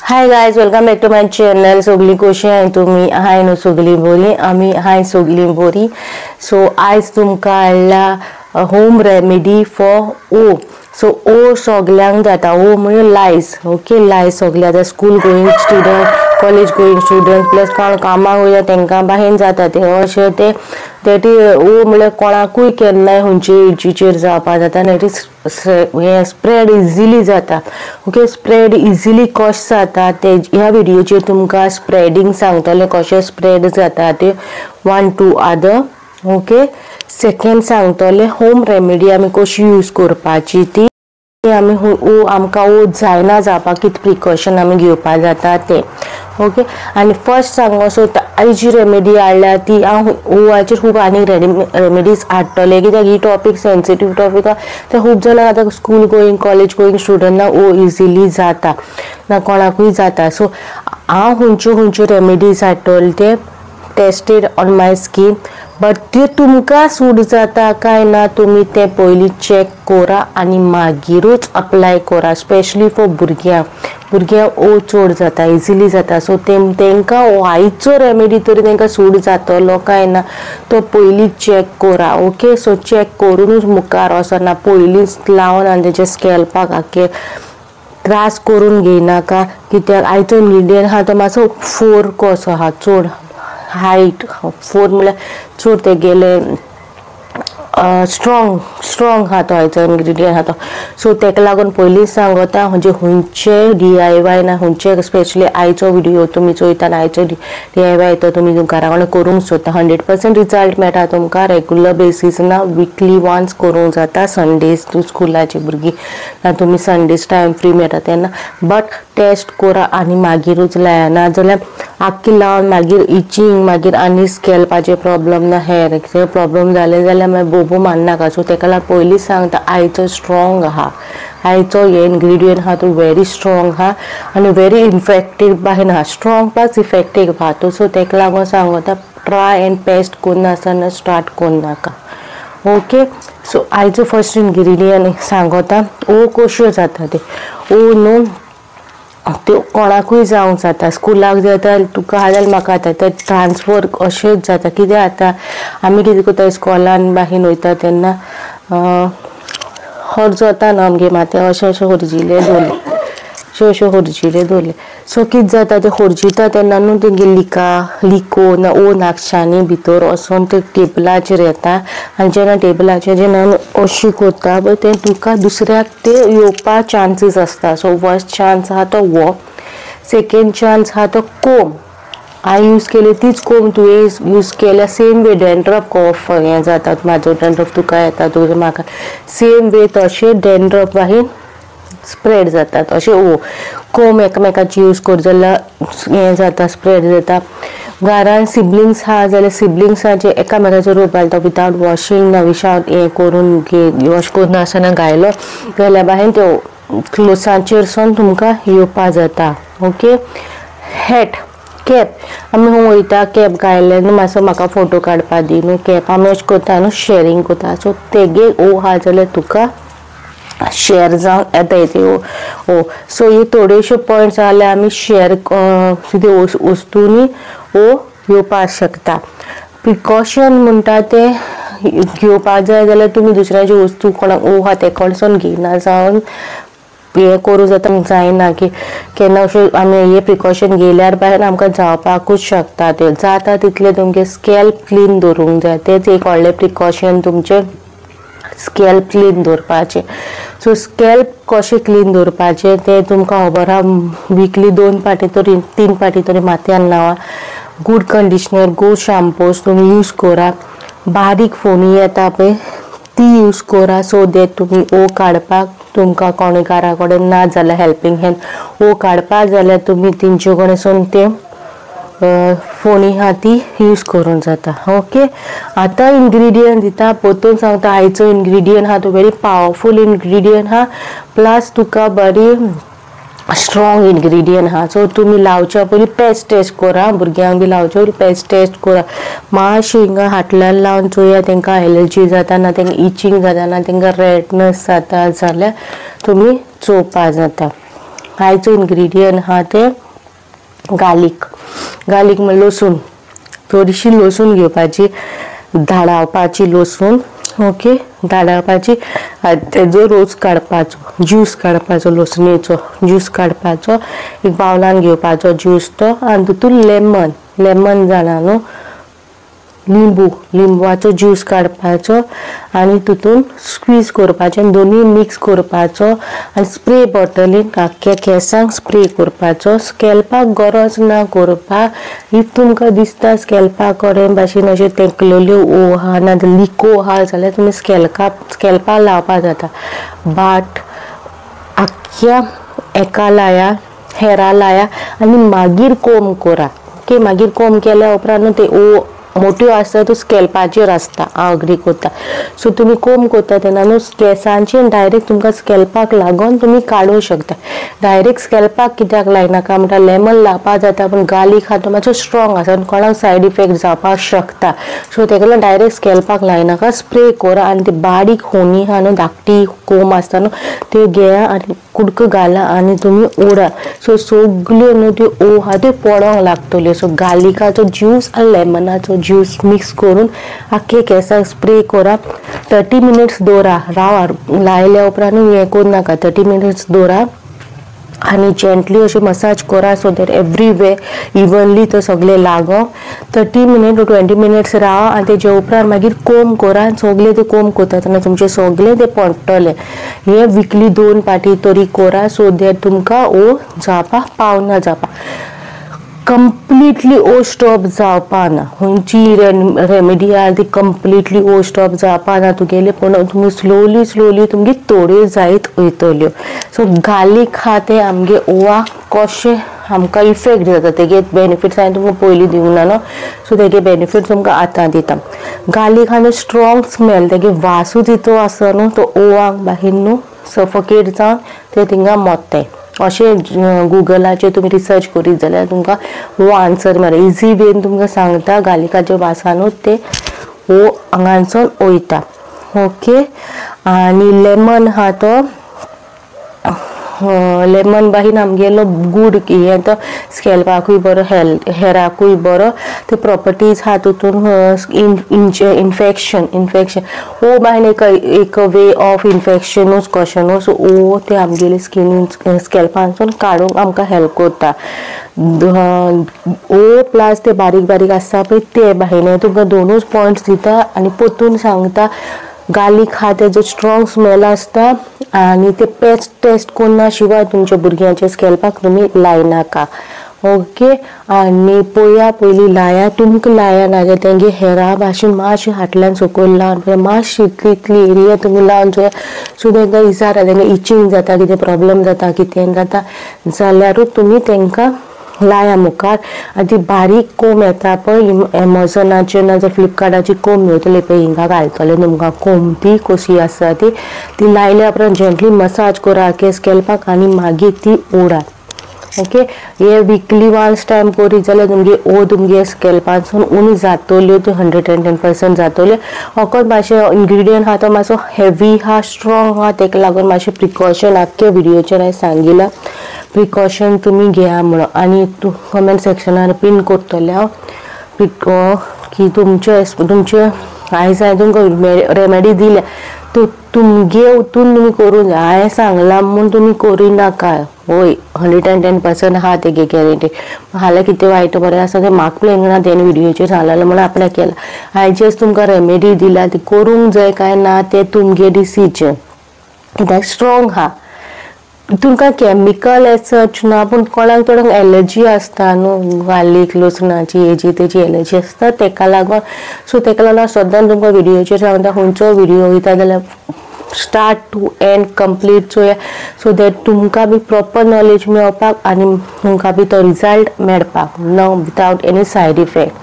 Hi guys, welcome back to my channel. Sogli कशी आहे तुम्ही? हाय नो सोगली बोरी आम्ही हाय सोगली बोरी. सो आज तुमका हाडला होम रेमेडी फॉर ओ. सो ओ सगल्यांक जाता. ओ म्हणजे लायज. ओके, लायज सगळे आता school going student, college going student plus कोण कामाक वयता तेंकां बाहेर जाता ते अशें ते ओ म्हळ्यार कोणाकूय केन्नाय खंयचे एजीचेर जावपाक जाता आनी हे स्प्रेड इजिली जाता. ओके, स्प्रेड इजिली कशें जाता ते ह्या व्हिडिओचेर तुमकां स्प्रेडींग सांगतले कशें स्प्रेड जाता ते one two other. Okay, second सांगतले होम रेमेडी आमी कशी यूज करपाची ती आमी आमकां ओ जायना जावपाक कितें प्रिकॉशन आमी घेवपाक जाता ते. ओके, आनी फर्स्ट सांगो सोदता आई जी रेमेडी हाडल्या ती हांव ओवाचेर खूब आनी रेमेडीज हाडटले कित्याक ही टॉपीक सेन्सिटीव टॉपीक ते खूब जाणांक आतां स्कूल गोईंग कॉलेज गोईंग स्टुडंटांना ओ इजिली जाता ना कोणाकूय जाता. सो हांव खंयच्यो रेमेडीज हाडटले ते tested on my skin, but ते तुमकां सूट जाता काय ना तुमी ते पयलीं चॅक करा आनी मागीरूच अप्लाय करा. स्पेशली फॉर भुरग्यांक ओ चड जाता, इजिली जाता. सो तेंकां आयचो रेमेडी तरी तेंकां सूट जातलो काय ना तो पयलीं चॅक करा. ओके, सो चॅक करूनच मुखार वचना, पयलींच लावन आनी तेच्या स्कॅल्पाक आख्खे त्रास करून घेयनाका कित्याक आयचो इन्ग्रिडियंट आहा तो मातसो फोर कसो आहा, चड हायट फोर म्हळ्यार चड ते गेले स्ट्रॉंग आहा तो आयचो इन्ग्रिडियंट आहा तो. सो तेका लागून पयलींच सांगता म्हणजे खंयचे DIY ना खंयचे स्पेशली आयचो व्हिडिओ तुमी चोयता आयचो DIY तो तुमी घरा कडेन करूंक सोदता 100% रिजल्ट मेळटा तुमकां. रेगुलर बेसीस ना विकली वन्स करूंक जाता. संडेज टू स्कुलाची भुरगीं ना तुमी संडेज टायम फ्री मेळटा तेन्ना, बट टेस्ट करा आनी मागीरूच लाया. ना जाल्यार आख्खी लावन मागीर इचिंग मागीर आनी स्कॅल्पाचे प्रॉब्लम ना हेअरचे प्रॉब्लम जाले जाल्यार मागीर बोबू माननाका. सो तेका लागून पयलींच सांगता आयचो स्ट्रॉंग आहा, आयचो हे इन्ग्रिडियंट आहा तो व्हेरी स्ट्रॉंग आहा आनी व्हेरी इफेक्टीव बाहेर आहा, स्ट्रॉंग प्लस इफेक्टीव आहा तो. सो तेका लागून सांगता ट्राय एंड पेस्ट करनासतना स्टार्ट करनाका. ओके, सो आयचो फर्स्ट इन्ग्रिडियंट सांगता ओ कश्यो जाता ते. ओ न्हू त्यो कोणाकूय जावंक जाता, स्कुलाक जाता तुका जाल्यार म्हाका जाता ट्रान्सफर अशेंच जाता. कित्याक आतां आमी कितें करता इस्कॉलान बाहीन वयता तेन्ना हर जाता न्हू आमगे माते अशें हरजिले दवरले. सो कितें जाता ते हरजिता तेन्ना न्हू तेंगे लिको ना ओ नाक्षांनी भितर वचोन ते टेबलाचेर येता आनी जेन्ना टेबलाचेर जेन्ना अशी करता पळय ते तुका दुसऱ्याक ते येवपाक चान्सीस आसता. सो फर्स्ट चान्स आहा तो वो, सेकंड चान्स आहा तो कोम. हांवें यूज केली तीच कोम तुवें यूज केल्या सेम वे डॅन्ड्रफ कॉफ हें जाता, म्हाजो डॅन्ड्रफ तुका येता तुजें म्हाका सेम वे तशें डॅन्ड्रफ बाहीन स्प्रेड जातात. अशें ओ कोम एकामेकाची यूज कर जाल्यार हें जाता स्प्रेड जाता. घरान सिबलिंग्स आहा जाल्यार सिबलिंग्साचे एकामेकाचो रोप घालता विदाउट वॉशींग ना विदाउट हें करून वॉश करनासतना गायलो जाल्यार बाहेर त्यो क्लोथ्साचेर सावन तुमकां येवपा जाता. ओके, हॅट कॅप आमी खंय वयता कॅप घायले न्हू मातसो म्हाका फोटो काडपा दी न्हू कॅप आमी अशें करता न्हू शेअरिंग करता. सो तेगे ओ आहा जाल्यार तुका शेअर जावन येता येते ओ. सो ही थोड्योश्यो पॉयंट्स जाल्यार आमी शेअर वस्तूंनी ओ येवपाक शकता. प्रिकॉशन म्हणटा ते घेवपाक जाय जाल्यार तुमी दुसऱ्याची वस्तू कोणाक ओ आहा ते कडसून घेयना जावन हें करूं जायना की केन्ना अशें आमी हे प्रिकॉशन घेयल्यार भायर आमकां जावपाकूच शकता. ते जाता तितले तुमगे स्कॅल्प क्लीन दवरूंक जाय, तेच एक व्हडलें प्रिकॉशन तुमचें स्कॅल्प क्लीन दवरपाचें. सो स्कॅल्प कशें क्लीन दवरपाचें ते तुमकां खबर आहा. विकली 2 पाटी तरी 3 पाटी तरी माथ्यान लावा. गूड कंडिशनर गूड शॅम्पूज तुमी यूज करा. बारीक फोनी येता पळय ती यूज करा सो दॅट तुमी ओ काडपाक तुमकां कोणें घरा कडेन ना जाल्यार हेल्पींग हँड ओ काडपाक जाल्यार तुमी तेंचे कडेन सावन ते फोनी आहा ती यूज करूंक जाता. ओके, आतां इन्ग्रिडियंट दिता परतून सांगता आयचो इन्ग्रिडियंट आहा तो व्हेरी पावरफूल इन्ग्रिडियंट आहा प्लस तुका बरी स्ट्रॉंग इन्ग्रेडियंट हा. सो तुम्ही लावच्या पयलीं पेस्ट टेस्ट करा, भुरग्यांक बी लावच्या पयलीं पेस्ट टेस्ट करा. मातशी हिंगा हाटल्यान लावन चोया तेंकां एलर्जी जाता ना, तेंकां इचिंग जाता ना, तेंकां रेडनेस जाता जाल्यार तुमी चोवपा जाता. आयचो इन्ग्रेडियंट हा ते गार्लीक. गार्लीक म्हणल्यार लसूण. थोडीशी लसूण घेवपाची, धाडावपाची लसूण. ओके, धाडावपाची, तेजो रोस काडपाचो, ज्यूस काडपाचो, लसणेचो ज्यूस काडपाचो. एक बावलान घेवपाचो ज्यूस तो, आनी तितून लेमन जाणा न्हू, लिंबवाचो ज्यूस काडपाचो आनी तितून स्क्वीज करपाचें आनी दोनी मिक्स करपाचो आनी स्प्रे बॉटलीन आख्ख्या केंसांक स्प्रे करपाचो. स्कॅल्पाक गरज ना करपाक. इफ तुमकां दिसता स्कॅल्पाक कोडे भाशेन अशें तेंकलेल्यो आहा ना लिको आहा जाल्यार तुमी स्कॅल्पाक लावपा जाता. बट आख्ख्या एका लाया, हेरा लाया आनी मागीर कोम करा. ओके, मागीर कोम केल्या उपरांत ते मोठ्यो आसता त्यो स्कॅल्पाचेर आसता, हांव अग्री करता. सो तुमी कोम करता तेन्ना न्हू केंसांचेर डायरेक्ट तुमकां स्कॅल्पाक लागून तुमी काडूंक शकता. डायरेक्ट स्कॅल्पाक कित्याक लायनाका म्हणटा लेमन लावपा जाता, पूण गार्लीक हा तो मातसो स्ट्रॉंग आसा आनी कोणाक सायड इफेक्ट जावपाक शकता. सो तेका लागून डायरेक्ट स्कॅल्पाक लायनाका, स्प्रे करा आनी ते बारीक होनी हा न्हू, धाकटी कोम आसता न्हू, त्यो घेया आनी कुडको घाला आनी तुमी ओडा. सो सगल्यो न्हू त्यो आहा त्यो पडोंक लागतल्यो. सो गार्लिकाचो ज्यूस आनी लेमनाचो ज्यूस मिक्स करून आख्खे केंसाक स्प्रे करा. 30 मिनिट्स दवरा, रावा. लायल्या उपरांत हें करूं नाका, 30 मिनिट्स दवरा आनी जेंटली अशी मसाज करा सो दॅट एवरीवेर इवनली तो सगळें लागो. 30 मिनिट टू 20 मिनिट्स रावा आनी तेजे उपरांत मागीर कोम करा. सगळें ते कोम करता तेन्ना तुमचें सगळें ते पडटलें. हें विकली 2 पाटी तरी करा सो दॅट तुमकां जावपाक पावना जावपाक. कंप्लीटली स्टॉप जावपा ना. खंयची रेमेडी आहा ती कंप्लीटली स्टॉप जावपा ना तुगेली, पूण तुमी स्लोली तुमगे थोड्यो जायत वयतल्यो. सो गार्लीक हा ते आमगे कशें आमकां इफेक्ट जाता, तेगे बेनिफिट्स हांवें तुमकां पयलीं दिवंक ना न्हू. सो तेगे बेनिफिट्स तुमकां आतां दिता. गार्लीक हा स्ट्रॉंग स्मेल, तेगे वासूच इतलो आसा न्हू, तो ओवाक बाहेर न्हू सफोकेट जावन ते थिंगा मोत्ताय. अशें गुगलाचेर तुमी रिसर्च करीत जाल्यार तुमकां हो आन्सर मेळटा. इजी वेन तुमकां सांगता गार्लिकाच्या वासानूच ते हांगांसून वयता. ओके, आनी लेमन हा तो लेमन बाहीन आमगेलो गूड हें तो स्कॅल्पाकूय बरो, हेराकूय बरो. ते प्रॉपर्टीज हा तितून इन्फेक्शन बाहीन एक वे ऑफ इन्फेक्शनूच कशें न्हू. सो ते आमगेले स्कॅल्पांसून काडूंक आमकां हेल्प करता. प्लस ते बारीक आसता पळय ते बाहीन तुमकां दोनूच पॉयंट्स दिता आनी परतून सांगता गार्लीक हा तेजो स्ट्रॉंग स्मेल आसता आनी ते पेस्ट टेस्ट करना शिवाय तुमच्या भुरग्यांच्या स्कॅल्पाक तुमी लायनाका. ओके, आनी पळया पयलीं लाया. तुमकां लाया नाजाल्यार तेंगे हेरा भाशेन मातशें हाटल्यान सकयल लावन मातशी इतली एरिया तुमी लावन चोया. सो तेंकां विचारा तेंकां इचिंग जाता, कितें प्रॉब्लम जाता, कितें जाता जाल्यारूच तुमी तेंकां लाया मुखार. आनी ती बारीक कोम येता पळय एमेझॉनाचेर नाजाल्यार फ्लिपकार्टाची कोम मेळटली पळय, हिंगा घालतले तुमकां कोम ती कशी आसा ती लायल्या उपरांत जेंटली मसाज करा आख्या स्कॅल्पाक आनी मागीर ती ओडा. ओके, हे विकली वन्स टायम करीत जाल्यार तुमगे स्कॅल्पांसून उणी जातल्यो, त्यो 110% जातल्यो. फकत मातशें इन्ग्रेडियंट हा तो मातसो हेवी हा, स्ट्रॉंग हा, तेका लागून मातशें प्रिकॉशन आख्या व्हिडिओचेर हांवें सांगिलां प्रिकॉशन तुमी घेया म्हणून. आनी कमेंट सेक्शनार पिन करतलें हांव की तुमचे आयज हांवें तुमकां रेमेडी दिल्या तुमगे वतून तुमी करूंक जाय. हांवें सांगलां म्हूण तुमी करिनाका. होय, 110% हा तेगे गॅरेंटी. हाल्यार कितें वायट बरें आसा तें म्हाका प्लेन ना, तेणें व्हिडिओचेर सांगलें म्हणून आपणें केलां. हांवें जस्ट तुमकां रेमेडी दिल्या, ती करूंक जाय काय ना तें तुमगे डिसिजन. कित्याक स्ट्रॉंग हा, तुमकां केमिकल एज सच ना, पूण कोणाक थोड्यांक एलर्जी आसता न्हू, गार्लीक लसणाची हेजी तेजी एलर्जी आसता तेका लागून. सो तेका लागून सद्दां तुमकां व्हिडिओचेर सांगता खंयचो व्हिडिओ वयता जाल्यार स्टार्ट टू एंड कंप्लीट चोया सो दॅट तुमकां बी प्रॉपर नॉलेज मेळपाक आनी तुमकां बी तो रिजल्ट मेळपाक नो without any side effect.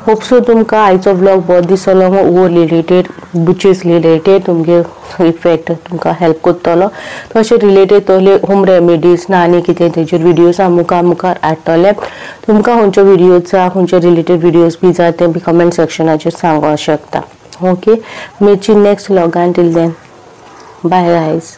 Hope so तुमकां आयचो व्लॉग बरो दिसलो वो रिलेटेड बुचीस रिलेटेड तुमगे इफेक्ट तुमकां हेल्प करतलो तशें रिलेटेड तसले होम रेमेडीज ना आनी कितें तेजेर विडियोज मुखार हाडटले तुमकां खंयच्यो विडियोज जाय खंयचे रिलेटेड विडियोज बी जाय ते बी कमेंट सेक्शनाचेर सांगूंक शकता ओके मेची नेक्स्ट व्लॉगान टील देन बाय गायज